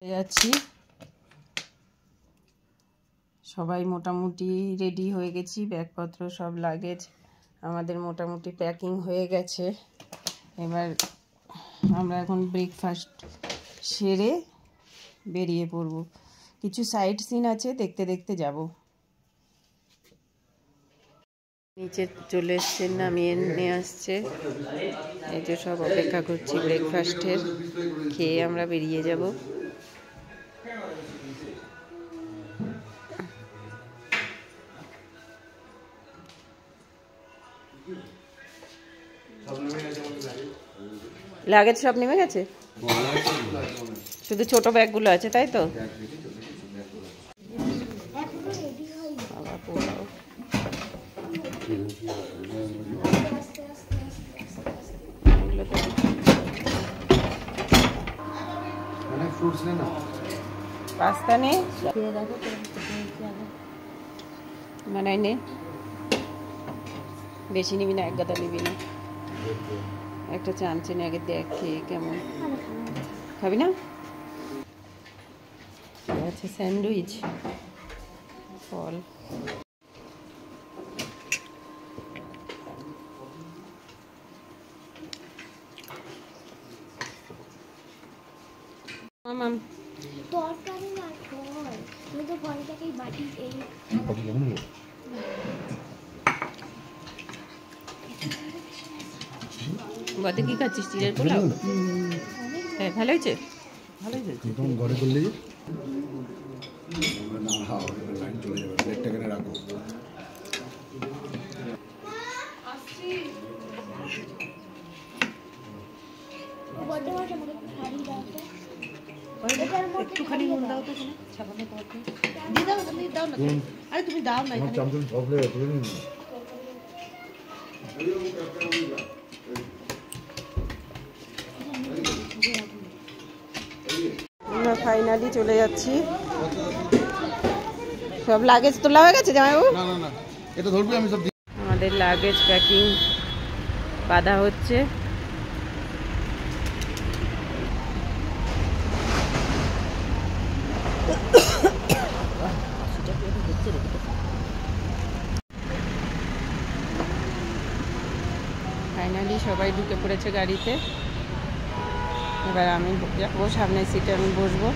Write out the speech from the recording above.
যাচ্ছি, সবাই মোটামুটি রেডি হয়ে গেছি, ব্যাগপত্র সব লাগেজ আমাদের মোটামুটি প্যাকিং হয়ে গেছে। এবার আমরা এখন ব্রেকফাস্ট সেরে বেরিয়ে পড়ব। কিছু সাইট সিন আছে, দেখতে দেখতে যাব। নিচে চলে এসছে, নামিয়ে নিয়ে আসছে। এই যে সব অপেক্ষা করছি ব্রেকফাস্টের, খেয়ে আমরা বেরিয়ে যাব। লাগেজ সব নেমে গেছে, শুধু ছোট ব্যাগগুলো আছে, তাই তো? পাস্তা নে, বানাই নে, বেশি নিবি না, এক গাদা নিবি না, একটা চামচে নে, আগে দেখ খেয়ে কেমন। খাবি না? আছে স্যান্ডউইচ, ফল। মাম তরকারি না ফল, তুই তো ফলটাকেই বাটি এই বাদে কি খাচ্ছিস? চিড়ের পোলাও? হ্যাঁ, ভালো হয়েছে, ভালো হয়েছে। তুমি ঘরে করলে যে না খাও, লাইন চলে যাবে, প্লেটটা কেন রাখো। একটুখানি নুন দাও তো, সাবানে দাও তো, দিয়ে দাও না। আরে তুমি দাও না, এখানে চামচ সবলে তুলে নিন। আমরা ফাইনালি চলে যাচ্ছি। সব লাগেজ তোলা হয়ে গেছে জামাইবাবু? না না না, এটা ধরবি, আমি সব আমাদের লাগেজ প্যাকিং বাঁধা হচ্ছে। ফাইনালি সবাই ঢুকে পড়েছে গাড়িতে। এবার আমি যাবো সামনের সিটে, আমি বসবো।